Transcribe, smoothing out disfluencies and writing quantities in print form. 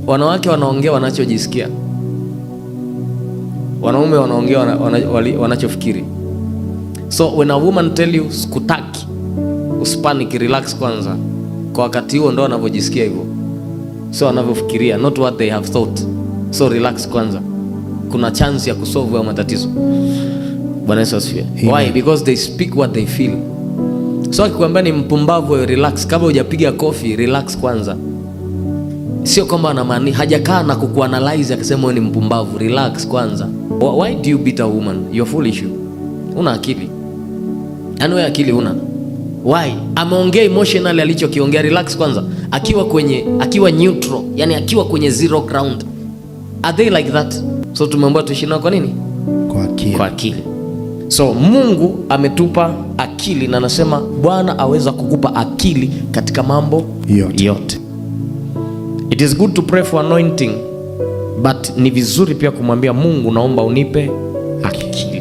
wanawake wanaongea wanachojisikia, wanaume wanaongea wanachofikiri. So when a woman tell you sikutaki, usipanic, relax kwanza. Kwa wakati huo ndo wanavyojisikia hivyo, so wanavyofikiria, not what they have thought. So relax kwanza, kuna chance ya kusolve matatizo. Bwana Yesu asifiwe. Why? Because they speak what they feel. So akikwambia ni mpumbavu, relax. Kabla hujapiga kofi, relax kwanza. Sio kwamba anamaanisha, hajakaa na kukuanalyze akasema wewe ni mpumbavu. Relax kwanza. Why do you beat a woman? You're foolish. Una akili? Yaani wewe akili una? Why? Ameongea emotionally alichokiongea. Relax kwanza. Akiwa neutral, yani akiwa kwenye zero ground. Are they like that? So tumeambiwa tuishi nao kwa nini? Kwa akili. So Mungu ametupa akili na anasema Bwana aweza kukupa akili katika mambo yote. It is good to pray for anointing, but ni vizuri pia kumwambia Mungu, naomba unipe akili.